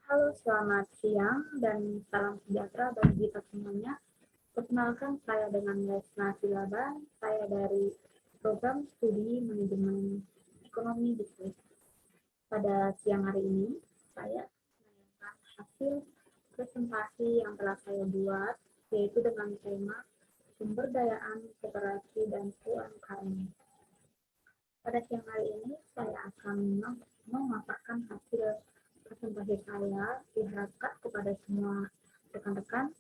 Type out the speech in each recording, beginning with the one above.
Halo, selamat siang dan salam sejahtera bagi kita semuanya. Perkenalkan, saya dengan Lesna Silaban. Saya dari program studi manajemen ekonomi bisnis. Pada siang hari ini, saya menayangkan hasil presentasi yang telah saya buat, yaitu dengan tema pemberdayaan koperasi dan UMKM. Pada siang hari ini, saya akan memaparkan hasil presentasi saya. Diharapkan kepada semua rekan-rekan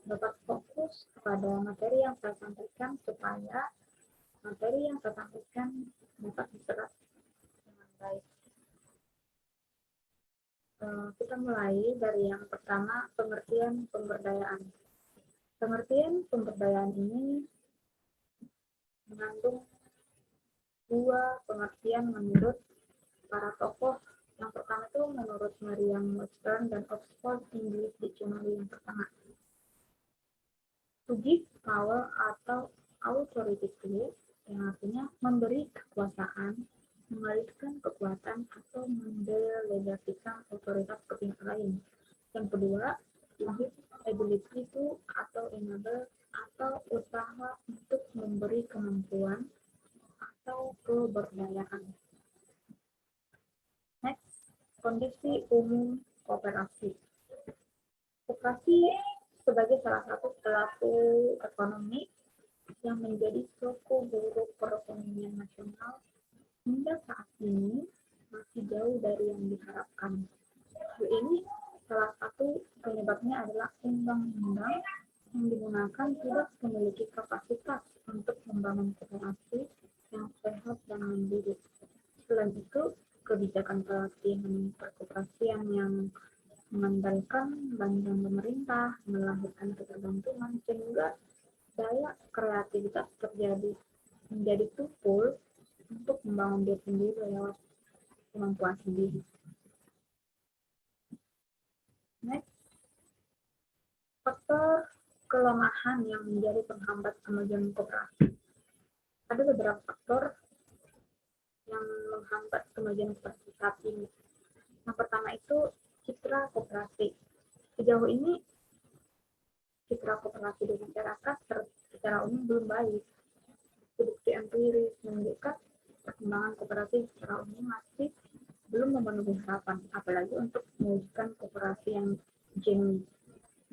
dapat fokus kepada materi yang saya sampaikan supaya materi yang saya sampaikan dapat diserap dengan baik. Kita mulai dari yang pertama, pengertian pemberdayaan. Pengertian pemberdayaan ini mengandung dua pengertian menurut para tokoh. Yang pertama itu menurut Merriam-Webster dan Oxford English Dictionary yang pertama. To give power atau authority to, yang artinya memberi kekuasaan, mengalihkan kekuatan atau mendelegasikan otoritas ke pihak lain. Yang kedua, to give ability to atau enable atau usaha untuk memberi kemampuan atau keberdayaan. Next, kondisi umum koperasi. Koperasi sebagai salah satu pelaku ekonomi yang menjadi suku buruk perekonomian nasional hingga saat ini masih jauh dari yang diharapkan. Hal ini salah satu penyebabnya adalah undang-undang yang digunakan tidak memiliki kapasitas untuk membangun koperasi yang sehat dan mandiri. Selain itu, kebijakan pelatihan perkoperasian yang mengandalkan bantuan pemerintah melahirkan ketergantungan sehingga daya kreativitas menjadi tumpul untuk membangun diri sendiri lewat kemampuan sendiri. Next, faktor kelemahan yang menjadi penghambat kemajuan koperasi. Ada beberapa faktor yang menghambat kemajuan koperasi saat ini. Yang pertama itu citra koperasi. Sejauh ini citra koperasi di masyarakat secara umum belum baik. Bukti empiris menunjukkan perkembangan koperasi secara umum masih belum memenuhi harapan, apalagi untuk mewujudkan koperasi yang genuine.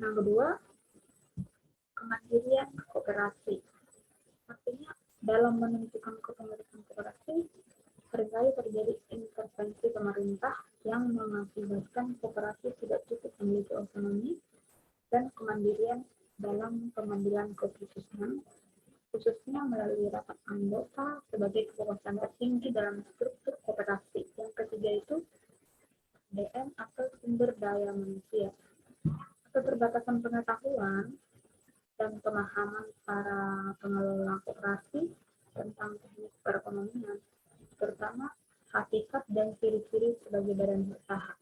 Yang kedua, kemandirian koperasi. Artinya dalam menentukan kepemilikan koperasi seringkali terjadi intervensi pemerintah yang mengakibatkan koperasi tidak cukup memiliki otonomi dan kemandirian dalam pengambilan keputusan, khususnya melalui rapat anggota sebagai kekuasaan tertinggi dalam struktur koperasi. Yang ketiga itu SDM atau sumber daya manusia. Keterbatasan pengetahuan dan pemahaman para pengelola koperasi tentang teknik perekonomian, terutama hakikat dan ciri-ciri sebagai badan usaha.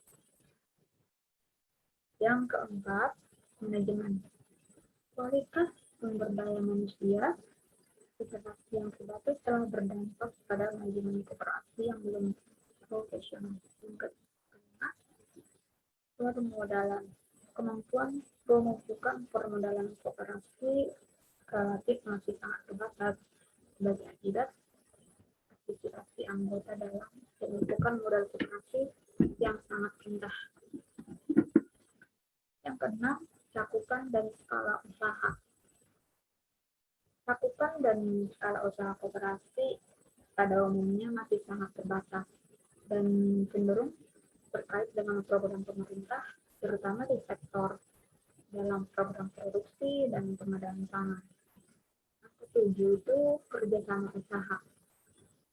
Yang keempat, manajemen. Kualitas sumber daya manusia koperasi yang terbatas telah berdampak pada manajemen koperasi yang belum profesional. Yang kelima, permodalan. Kemampuan pemasukan permodalan koperasi relatif masih sangat terbatas sebagai akibat partisipasi anggota dalam pembentukan modal koperasi yang sangat rendah. Yang keenam, cakupan dan skala usaha. Cakupan dan skala usaha koperasi pada umumnya masih sangat terbatas dan cenderung terkait dengan program pemerintah, terutama di sektor dalam program produksi dan pengadaan pangan. Yang ketujuh itu kerjasama usaha.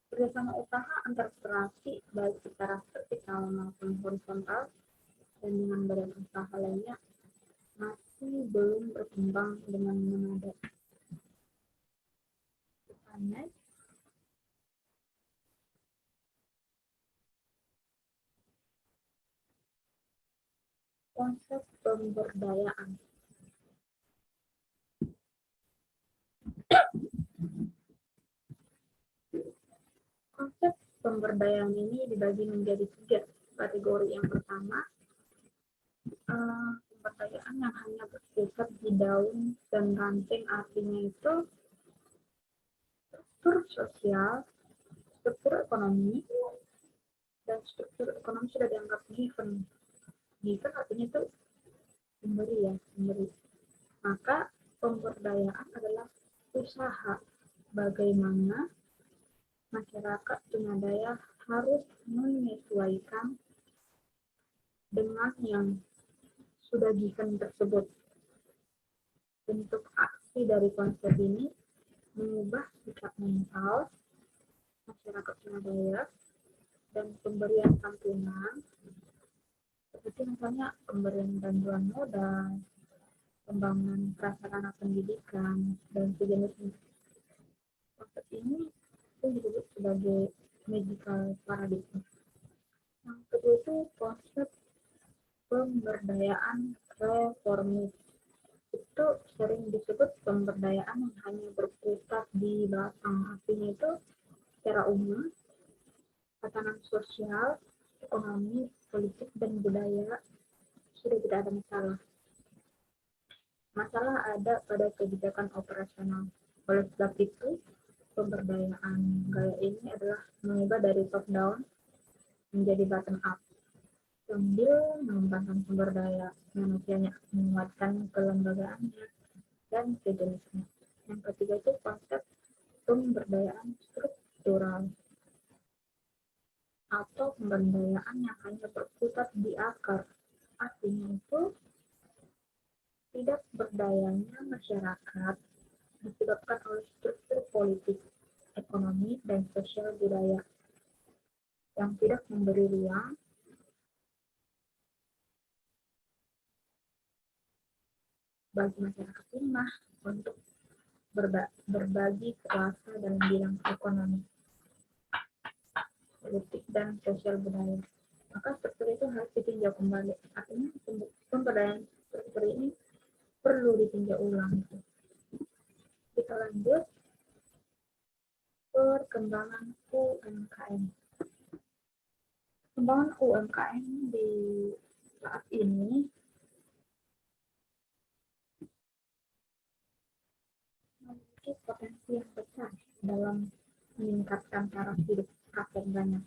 Kerjasama usaha antar koperasi baik secara vertikal maupun horizontal dan dengan badan usaha lainnya masih belum berkembang dengan memadai. Next, konsep pemberdayaan. Konsep pemberdayaan ini dibagi menjadi tiga kategori. Yang pertama, kebudayaan yang hanya berpusat di daun dan ranting, artinya itu struktur sosial, struktur ekonomi, dan struktur ekonomi sudah dianggap given. Given artinya itu memberi ya, memberi. Maka pemberdayaan adalah usaha bagaimana masyarakat tunadaya harus menyesuaikan dengan yang sudah given tersebut. Bentuk aksi dari konsep ini mengubah sikap mental masyarakat tunadaya dan pemberian santunan, seperti misalnya pemberian bantuan modal, pembangunan prasarana pendidikan, dan sejenisnya. Konsep ini disebut sebagai medical paradigm. Yang kedua itu konsep pemberdayaan reformis. Itu sering disebut pemberdayaan yang hanya berpusat di belakang, artinya itu secara umum tatanan sosial, ekonomi, politik, dan budaya sudah tidak ada masalah. Masalah ada pada kebijakan operasional. Oleh sebab itu, pemberdayaan gaya ini adalah mengubah dari top down menjadi bottom up, sambil mengembangkan sumber daya manusianya, menguatkan kelembagaannya, dan sejenisnya. Yang ketiga itu konsep pemberdayaan struktural atau pemberdayaan yang hanya berpusat di akar. Artinya itu tidak berdayanya masyarakat disebabkan oleh struktur politik, ekonomi, dan sosial budaya yang tidak memberi ruang bagi masyarakat lemah untuk berbagi kuasa dalam bidang ekonomi, politik, dan sosial budaya. Maka struktur itu harus ditinjau kembali. Artinya pemberdayaan struktur ini perlu ditinjau ulang. Kita lanjut perkembangan UMKM. Perkembangan UMKM di saat ini memiliki potensi yang besar dalam meningkatkan taraf hidup rakyat banyak.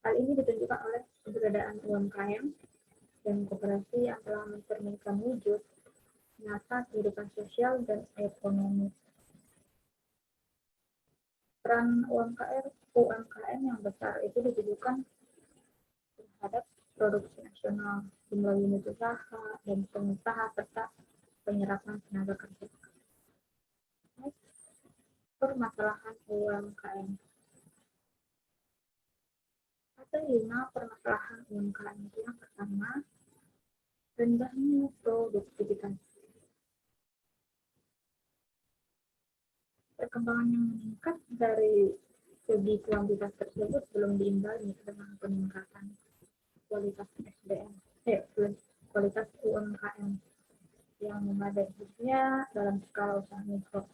Hal ini ditunjukkan oleh keberadaan UMKM dan koperasi yang telah mencerminkan wujud nyata kehidupan sosial dan ekonomi. Peran UMKM yang besar itu ditujukan terhadap produksi nasional, jumlah unit usaha, dan pengusaha serta penyerapan tenaga kerja. Permasalahan UMKM. Ada 5 permasalahan UMKM. Yang pertama, rendahnya produktivitas. Perkembangan yang meningkat dari segi kuantitas tersebut belum diimbangi dengan peningkatan kualitas SDM, kualitas UMKM yang memadai, khususnya dalam skala usaha mikro.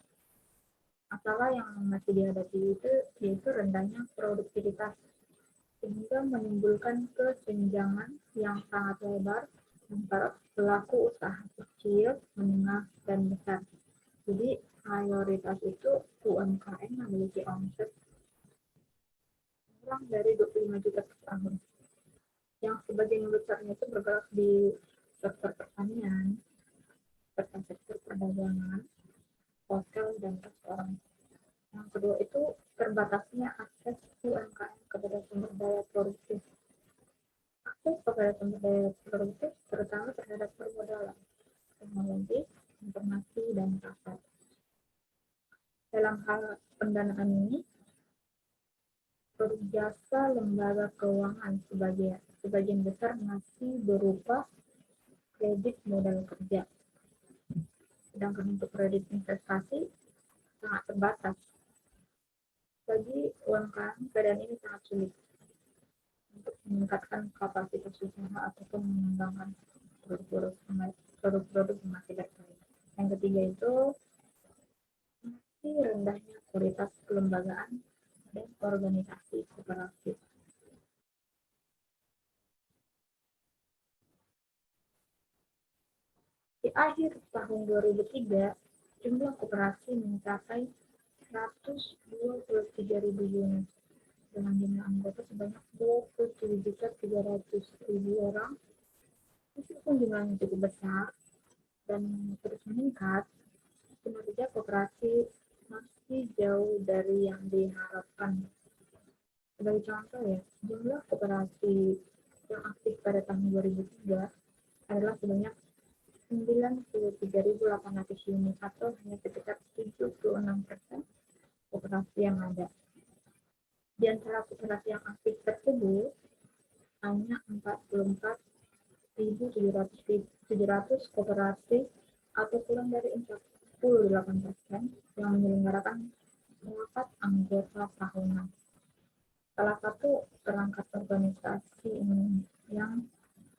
Masalah yang masih dihadapi itu yaitu rendahnya produktivitas, sehingga menimbulkan kesenjangan yang sangat lebar antara pelaku usaha kecil, menengah, dan besar. Jadi mayoritas itu UMKM memiliki omset kurang dari 25 juta per tahun. Yang sebagian besarnya itu bergerak di sektor pertanian, serta sektor perdagangan, hotel, dan restoran. Yang kedua itu terbatasnya akses UMKM kepada sumber daya produktif. Akses kepada sumber daya produktif terutama terhadap permodalan, teknologi, informasi, dan pasar. Dalam hal pendanaan ini, produk jasa lembaga keuangan sebagian besar masih berupa kredit modal kerja. Sedangkan untuk kredit investasi sangat terbatas. Bagi UMKM, keadaan ini sangat sulit untuk meningkatkan kapasitas usaha ataupun mengembangkan produk-produk yang masih bersaing. Yang ketiga itu masih rendahnya kualitas kelembagaan dan organisasi kooperatif. Di akhir tahun 2003, jumlah koperasi mencapai 123.000 unit dengan jumlah anggota sebanyak 27.300.000 orang. Meskipun jumlahnya cukup besar dan terus meningkat, kinerja koperasi masih jauh dari yang diharapkan. Sebagai contoh ya, jumlah koperasi yang aktif pada tahun 2003 adalah sebanyak 93.800 unit atau hanya sekitar 76% koperasi yang ada. Di antara koperasi yang aktif tersebut, hanya 44.700 koperasi atau kurang dari 48% yang menyelenggarakan rapat anggota tahunan. Salah satu perangkat organisasi ini yang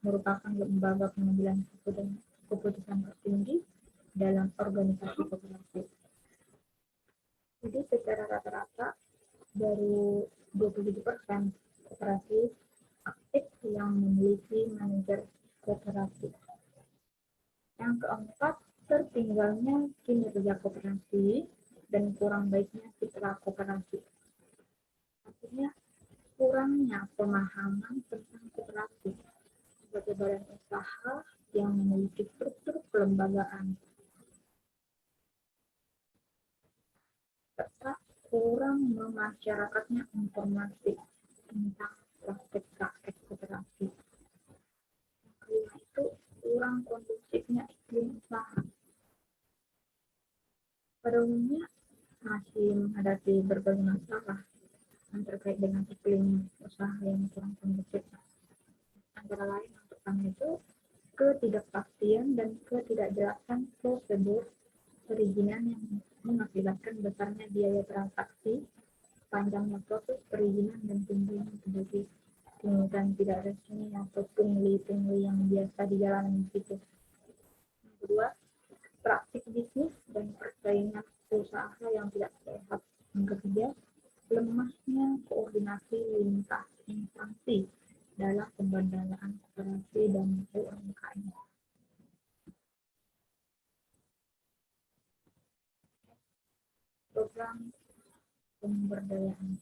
merupakan lembaga pengambilan keputusan tertinggi dalam organisasi koperasi. Jadi secara rata-rata dari 27% koperasi aktif yang memiliki manajer koperasi. Yang keempat, tertinggalnya kinerja koperasi dan kurang baiknya citra koperasi. Artinya, kurangnya pemahaman tentang koperasi sebagai badan usaha yang memiliki struktur kelembagaan, serta kurang memasyarakatnya informasi tentang praktek-praktek koperasi. Karena itu, kurang kondusifnya iklim usaha. Pada umumnya masih menghadapi berbagai masalah yang terkait dengan iklim usaha yang kurang kondusif. Antara lain yang pertama itu ketidakpastian dan ketidakjelasan prosedur perizinan yang mengakibatkan besarnya biaya transaksi, panjangnya proses perizinan dan tingginya sebagai pungutan tidak resmi atau pungli-pungli yang biasa dijalani di situ. Yang kedua, praktik bisnis dan persaingan usaha yang tidak sehat. Yang ketiga, lemahnya koordinasi lintas instansi dalam pemberdayaan koperasi dan UMKM. Program pemberdayaan.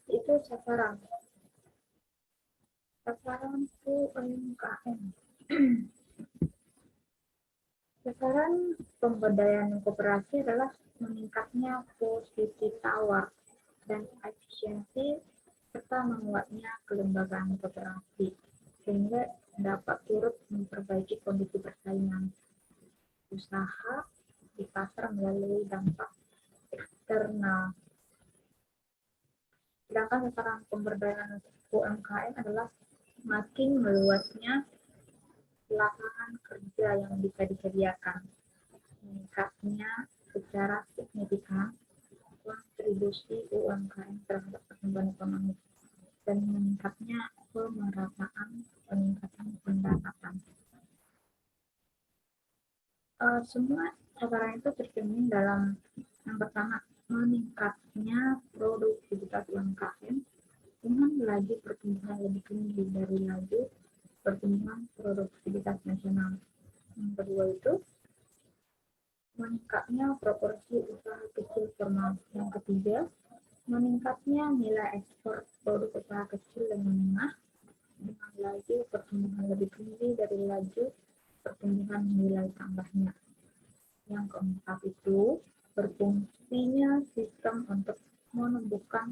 Itu sasaran UMKM. Sasaran pemberdayaan koperasi adalah meningkatnya posisi tawar dan efisiensi serta menguatnya kelembagaan koperasi sehingga dapat turut memperbaiki kondisi persaingan usaha di pasar melalui dampak eksternal. Sedangkan sasaran pemberdayaan UMKM adalah makin meluasnya lapangan kerja yang bisa disediakan, meningkatnya secara signifikan kontribusi UMKM terhadap pertumbuhan ekonomi, dan meningkatnya pemerataan peningkatan pendapatan. Semua sasaran itu tercermin dalam yang pertama, meningkatnya produktivitas UMKM dengan laju pertumbuhan lebih tinggi dari laju pertumbuhan produktivitas nasional. Yang kedua itu meningkatnya proporsi usaha kecil formal. Yang ketiga, meningkatnya nilai ekspor produk usaha kecil dan menengah dengan laju pertumbuhan lebih tinggi dari laju pertumbuhan nilai tambahnya. Yang keempat itu berfungsinya sistem untuk menumbuhkan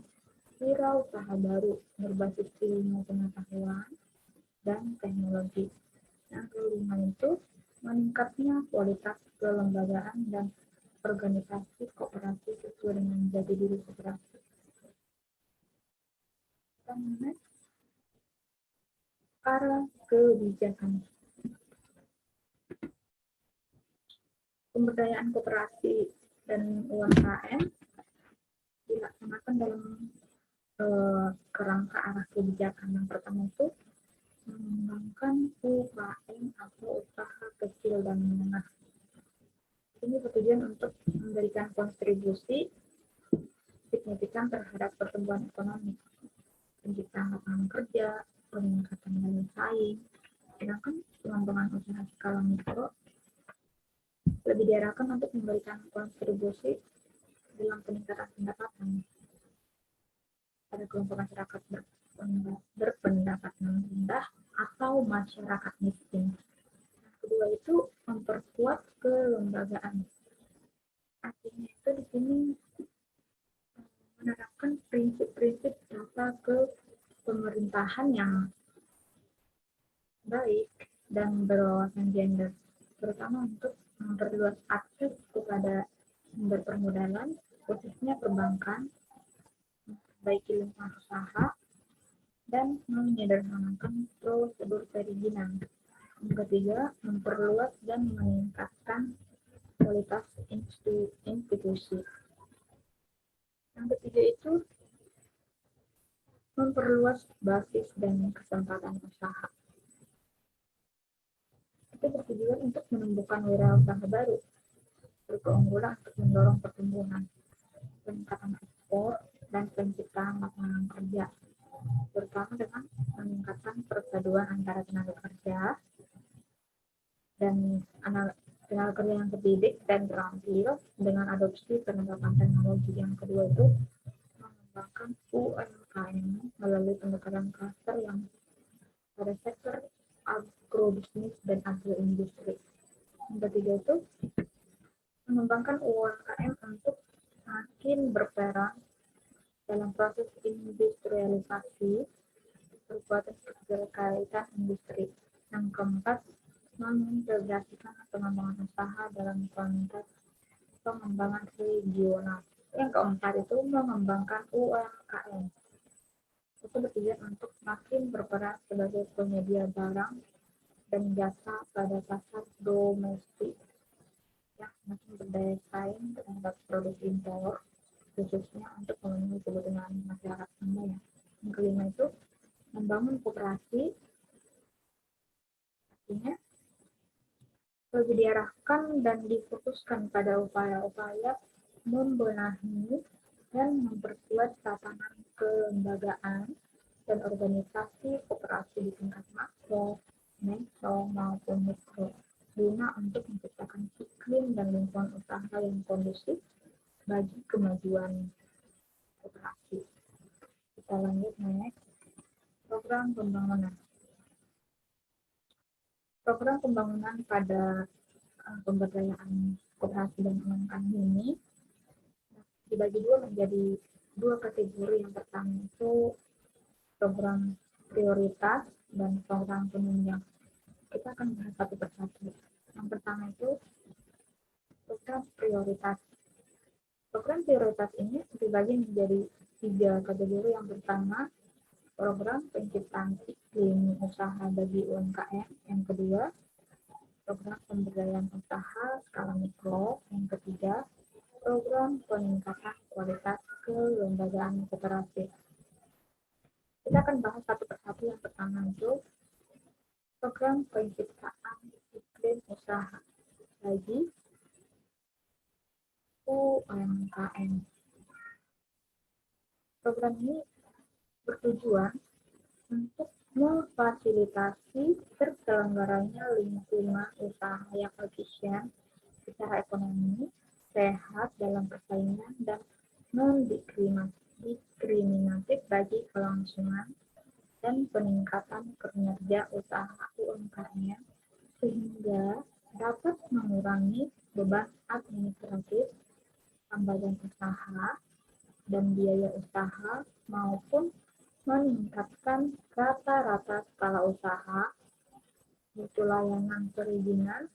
wirausaha baru berbasis ilmu pengetahuan dan teknologi. Yang kelima itu meningkatnya kualitas kelembagaan dan organisasi koperasi sesuai dengan jati diri koperasi. Arah kebijakan. Pemberdayaan koperasi dan UMKM dilaksanakan dalam kerangka arah kebijakan. Yang pertama itu mengembangkan UKM atau usaha kecil dan menengah. Ini bertujuan untuk memberikan kontribusi signifikan terhadap pertumbuhan ekonomi, penciptaan lapangan kerja, peningkatan daya saing. Sedangkan pengembangan usaha skala mikro lebih diarahkan untuk memberikan kontribusi dalam peningkatan pendapatan pada kelompok masyarakat berpendapatan rendah atau masyarakat miskin. Yang kedua itu memperkuat kelembagaan. Artinya itu di sini menerapkan prinsip-prinsip tata kepemerintahan yang baik dan berwawasan gender, terutama untuk memperluas akses kepada sumber permodalan, khususnya perbankan, memperbaiki lingkungan usaha, dan menyederhanakan prosedur perizinan. Yang ketiga, memperluas dan meningkatkan kualitas institusi. Yang ketiga itu memperluas basis dan kesempatan usaha. Itu bertujuan untuk menumbuhkan wirausaha baru, berkeunggulan untuk mendorong pertumbuhan, peningkatan ekspor, dan penciptaan lapangan kerja, terutama dengan meningkatkan perpaduan antara tenaga kerja dan tenaga kerja yang terdidik dan terampil dengan adopsi penerapan teknologi. Yang kedua itu mengembangkan UMKM melalui pendekatan kluster yang pada sektor agrobisnis dan agroindustri. Yang ketiga itu mengembangkan UMKM untuk makin berperan dalam proses industrialisasi perbuatan keterkaitan industri. Yang keempat, mengintegrasikan pengembangan usaha dalam konteks pengembangan regional. Yang keempat itu mengembangkan UMKM. Itu bertujuan untuk makin berperan sebagai penyedia barang dan jasa pada pasar domestik yang semakin berdaya saing terhadap produk impor, khususnya untuk memenuhi kebutuhan masyarakat umum. Yang kelima itu membangun koperasi, artinya lebih diarahkan dan difokuskan pada upaya-upaya membenahi dan memperkuat tatanan kelembagaan dan organisasi koperasi di tingkat makro, meso, maupun mikro, guna untuk menciptakan iklim dan lingkungan usaha yang kondusif bagi kemajuan koperasi. Kita lanjut next. Program pembangunan. Program pembangunan pada pemberdayaan koperasi dan UMKM ini dibagi menjadi dua kategori. Yang pertama itu program prioritas dan program penunjang. Kita akan bahas satu persatu. Yang pertama itu program prioritas. Program prioritas ini dibagi menjadi tiga kategori. Yang pertama, program penciptaan iklim usaha bagi UMKM. Yang kedua, program pemberdayaan usaha skala mikro. Yang ketiga, program peningkatan kualitas kelembagaan kooperatif. Kita akan bahas satu persatu. Yang pertama itu program penciptaan iklim usaha bagi UMKM. Program ini bertujuan untuk memfasilitasi terselenggaranya lingkungan usaha yang efisien secara ekonomi, sehat dalam persaingan, dan non-diskriminatif bagi kelangsungan dan peningkatan kinerja usaha UMKM sehingga dapat mengurangi beban administratif, tambahan usaha, dan biaya usaha maupun meningkatkan rata-rata skala usaha, mutu layanan perizinan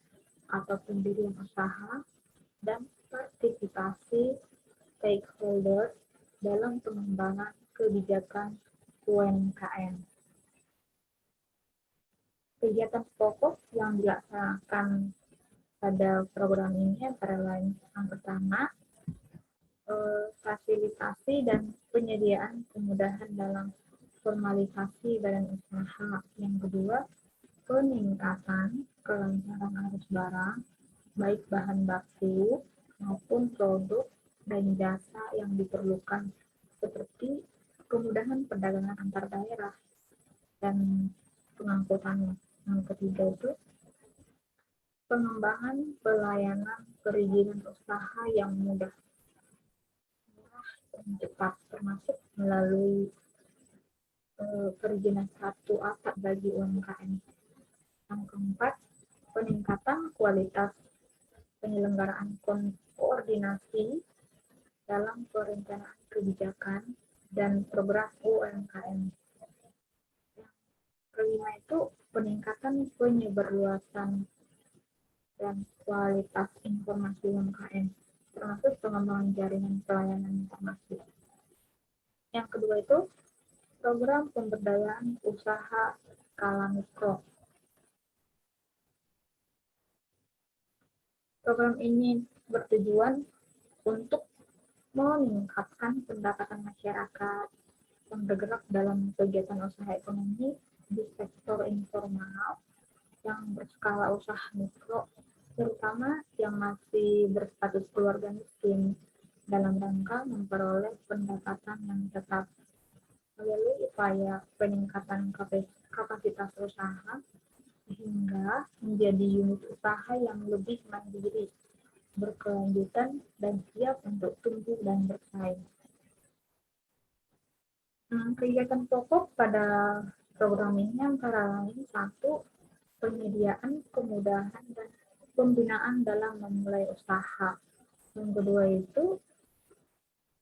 atau pendirian usaha, dan partisipasi stakeholder dalam pengembangan kebijakan UMKM. Kegiatan pokok yang dilaksanakan pada program ini antara lain yang pertama, fasilitasi dan penyediaan kemudahan dalam formalisasi badan usaha. Yang kedua, peningkatan kelancaran arus barang, baik bahan baku maupun produk dan jasa yang diperlukan, seperti kemudahan perdagangan antar daerah dan pengangkutannya. Yang ketiga itu pengembangan pelayanan perizinan usaha yang mudah dan cepat, termasuk melalui perizinan satu atap bagi UMKM. Yang keempat, peningkatan kualitas penyelenggaraan koordinasi dalam perencanaan kebijakan dan program UMKM. Yang kelima itu peningkatan penyebarluasan dan kualitas informasi UMKM, termasuk pengembangan jaringan pelayanan informasi. Yang kedua itu program pemberdayaan usaha skala mikro. Program ini bertujuan untuk meningkatkan pendapatan masyarakat yang bergerak dalam kegiatan usaha ekonomi di sektor informal yang berskala usaha mikro, terutama yang masih berstatus keluarga miskin, dalam rangka memperoleh pendapatan yang tetap melalui upaya peningkatan kapasitas usaha hingga menjadi unit usaha yang lebih mandiri, berkelanjutan, dan siap untuk tumbuh dan bersaing. Kegiatan pokok pada program ini antara lain: satu, penyediaan kemudahan dan pembinaan dalam memulai usaha. Yang kedua itu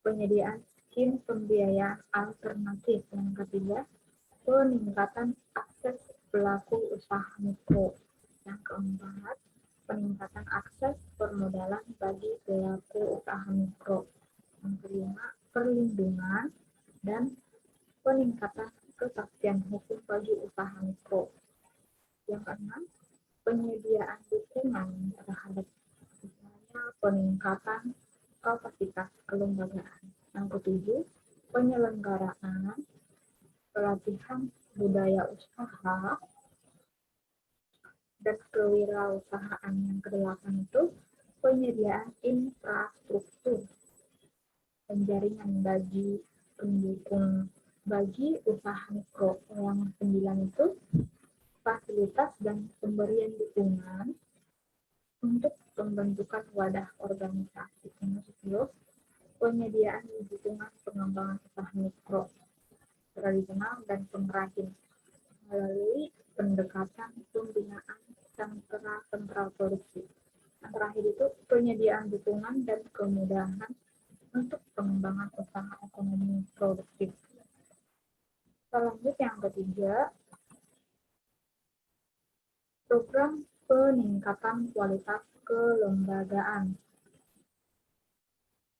penyediaan skim pembiayaan alternatif. Yang ketiga, peningkatan akses pelaku usaha mikro. Yang keempat, peningkatan akses permodalan bagi pelaku usaha mikro. Yang kelima, perlindungan dan peningkatan kepastian hukum bagi usaha mikro. Yang keenam, penyediaan dukungan terhadap misalnya peningkatan kapasitas kelembagaan. Yang ketujuh, penyelenggaraan pelatihan budaya usaha dan kewirausahaan. Yang kedelapan itu penyediaan infrastruktur penjaringan bagi pendukung bagi usaha mikro. Yang sembilan itu fasilitas dan pemberian dukungan untuk pembentukan wadah organisasi. Yang ke-10, penyediaan dukungan pengembangan usaha mikro tradisional dan pengrajin melalui pendekatan pembinaan sentra produksi. Yang terakhir itu penyediaan dukungan dan kemudahan untuk pengembangan usaha ekonomi produktif. Selanjutnya yang ketiga, program peningkatan kualitas kelembagaan.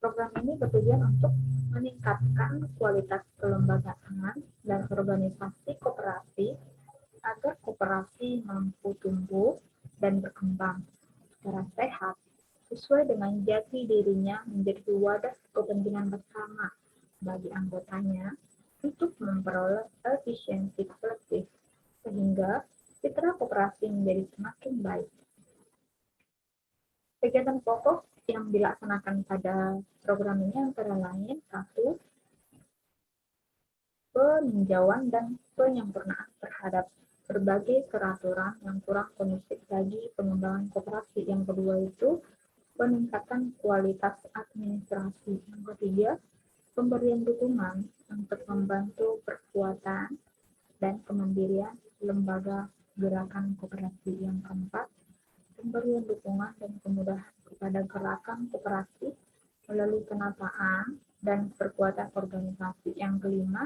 Program ini bertujuan untuk meningkatkan kualitas kelembagaan dan organisasi koperasi agar koperasi mampu tumbuh dan berkembang secara sehat sesuai dengan jati dirinya menjadi wadah kepentingan bersama bagi anggotanya untuk memperoleh efisiensi kolektif sehingga citra koperasi menjadi semakin baik. Kegiatan pokok yang dilaksanakan pada program ini antara lain: satu, peninjauan dan penyempurnaan terhadap berbagai peraturan yang kurang kondusif bagi pengembangan koperasi. Yang kedua itu peningkatan kualitas administrasi. Yang ketiga, pemberian dukungan untuk membantu perkuatan dan kemandirian lembaga gerakan koperasi. Yang keempat, pemberian dukungan dan kemudahan kepada gerakan koperasi melalui penataan dan perkuatan organisasi. Yang kelima,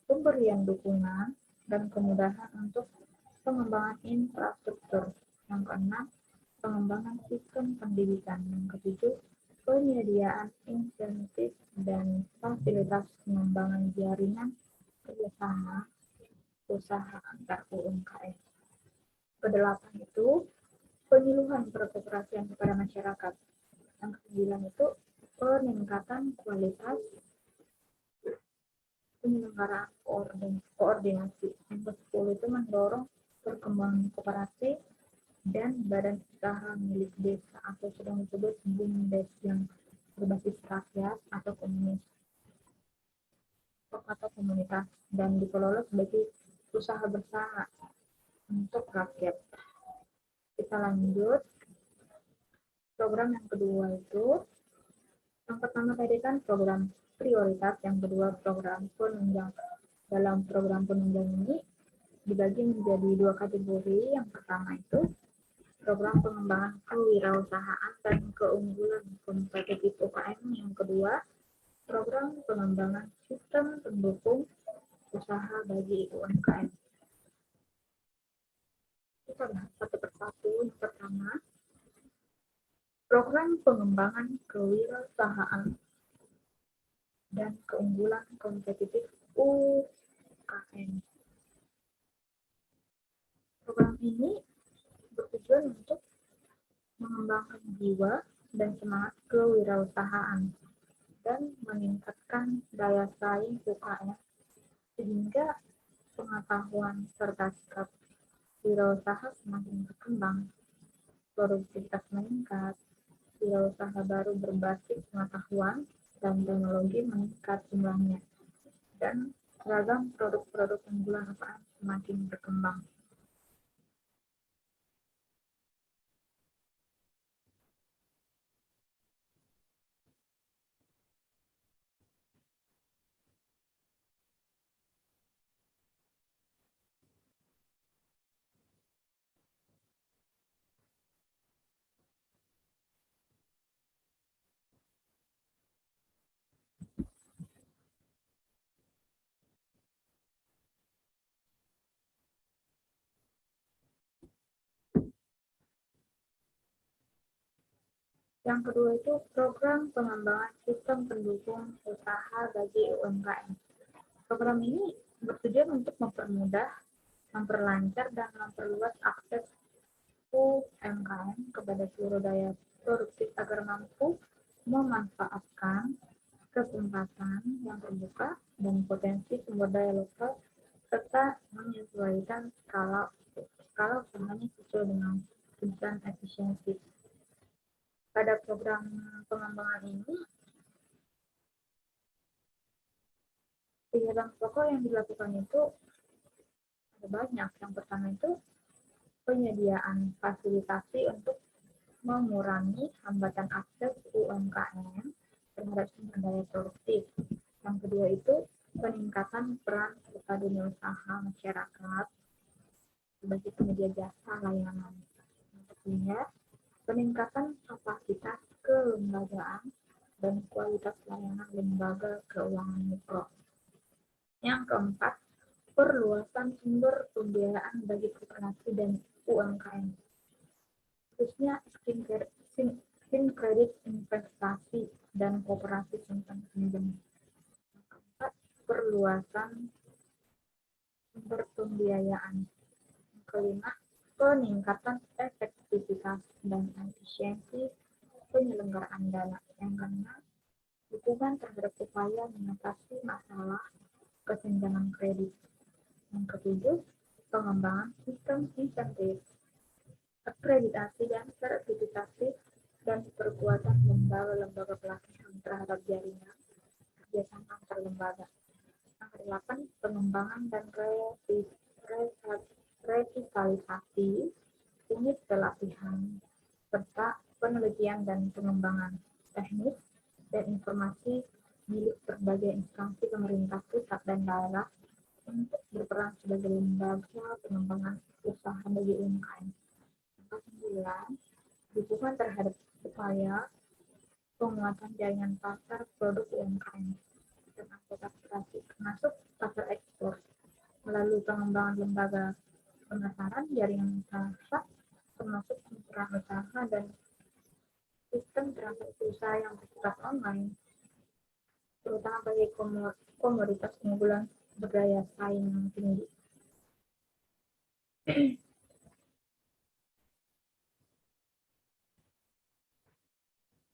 pemberian dukungan dan kemudahan untuk pengembangan infrastruktur. Yang keenam, pengembangan sistem pendidikan. Yang ketujuh, penyediaan insentif dan fasilitas pengembangan jaringan kerjasama usaha antar UMKM. Kedelapan itu penyuluhan perkoperasian kepada masyarakat. Yang kesembilan itu peningkatan kualitas penyelenggaraan koordinasi. Yang ke-10 itu mendorong perkembangan koperasi dan badan usaha milik desa atau sedang disebut BUMDes yang berbasis rakyat atau komunitas dan dikelola sebagai usaha bersama untuk rakyat. Kita lanjut. Program yang kedua itu, yang pertama tadi kan program prioritas, yang kedua program penunjang. Dalam program penunjang ini dibagi menjadi dua kategori. Yang pertama itu program pengembangan kewirausahaan dan keunggulan kompetitif UKM. Yang kedua, program pengembangan sistem pendukung usaha bagi UMKM. Kita bahas satu persatu. Yang pertama, program pengembangan kewirausahaan dan keunggulan kompetitif UKM. Program ini bertujuan untuk mengembangkan jiwa dan semangat kewirausahaan dan meningkatkan daya saing UKM sehingga pengetahuan serta sikap wirausaha semakin berkembang, produktivitas meningkat, wirausaha baru berbasis pengetahuan dan teknologi meningkat jumlahnya, dan ragam produk-produk unggulan UKM semakin berkembang. Yang kedua itu program pengembangan sistem pendukung usaha bagi UMKM. Program ini bertujuan untuk mempermudah, memperlancar, dan memperluas akses UMKM kepada seluruh daya produktif agar mampu memanfaatkan kesempatan yang terbuka dan potensi sumber daya lokal serta menyesuaikan skala usahanya sesuai dengan tujuan efisiensi. Pada program pengembangan ini, kegiatan pokok yang dilakukan itu ada banyak. Yang pertama itu penyediaan fasilitasi untuk mengurangi hambatan akses UMKM terhadap sumber daya produktif. Yang kedua itu peningkatan peran serta dunia usaha masyarakat sebagai penyedia jasa layanan. Yang ketiga, peningkatan kapasitas kelembagaan dan kualitas layanan lembaga keuangan mikro. Yang keempat, perluasan sumber pembiayaan bagi koperasi dan UMKM, khususnya skim kredit investasi dan koperasi simpan pinjam. Yang keempat, perluasan sumber pembiayaan. Yang kelima, peningkatan efektivitas dan efisiensi penyelenggaraan dana. Yang keenam, dukungan terhadap upaya mengatasi masalah kesenjangan kredit. Yang ketujuh, pengembangan sistem insentif, akreditasi dan sertifikasi, dan perkuatan lembaga-lembaga pelatihan terhadap jaringan kerjasama antar lembaga. Yang kedelapan, pengembangan dan revitalisasi unit pelatihan serta penelitian dan pengembangan teknis dan informasi milik berbagai instansi pemerintah pusat dan daerah untuk berperan sebagai lembaga pengembangan usaha bagi UMKM. Yang ke-9, dukungan terhadap upaya penguatan jaringan pasar produk UMKM dan anggota koperasi termasuk pasar ekspor melalui pengembangan lembaga pemasaran, jaringan usaha termasuk pencerahan usaha dan sistem transaksi usaha yang bersifat online, terutama bagi komoditas unggulan berdaya saing yang tinggi.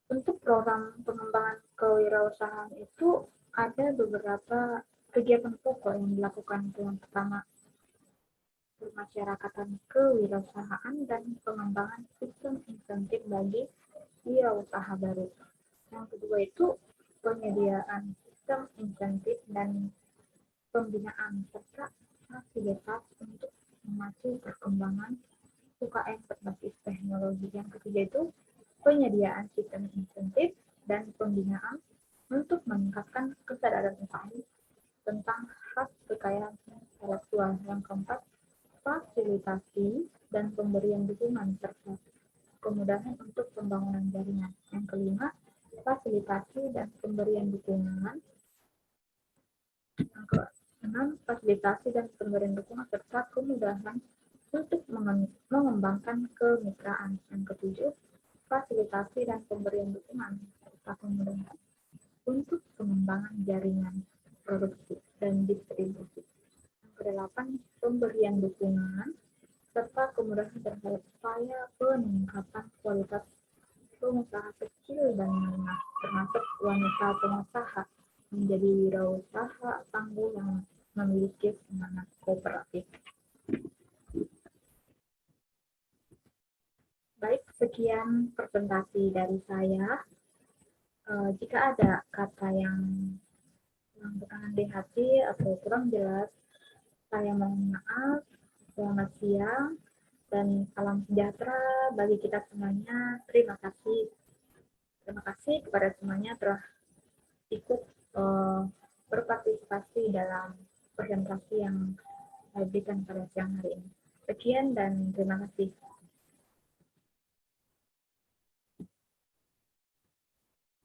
Untuk program pengembangan kewirausahaan itu ada beberapa kegiatan pokok yang dilakukan. Yang pertama, pemasyarakatan kewirausahaan dan pengembangan sistem insentif bagi wirausaha baru. Yang kedua itu penyediaan sistem insentif dan pembinaan serta fasilitas untuk memacu perkembangan UKM berbasis teknologi. Yang ketiga itu penyediaan sistem insentif dan pembinaan untuk meningkatkan kesadaran UKM tentang hak kekayaan intelektual. Yang keempat, fasilitasi dan pemberian dukungan serta kemudahan untuk pembangunan jaringan. Yang kelima, fasilitasi dan pemberian dukungan. Yang keenam, fasilitasi dan pemberian dukungan serta kemudahan untuk mengembangkan kemitraan. Yang ketujuh, fasilitasi dan pemberian dukungan serta kemudahan untuk pengembangan jaringan produksi dan distribusi. Yang kedelapan, pemberian dukungan serta kemudahan terhadap upaya peningkatan kualitas pengusaha kecil dan menengah, termasuk wanita pengusaha, menjadi wirausaha tangguh yang memiliki semangat kooperatif. Baik, sekian presentasi dari saya. Jika ada kata yang berkenan di hati atau kurang jelas, saya mohon maaf. Selamat siang dan salam sejahtera bagi kita semuanya. Terima kasih. Terima kasih kepada semuanya telah ikut berpartisipasi dalam presentasi yang saya berikan pada siang hari ini. Sekian dan terima kasih.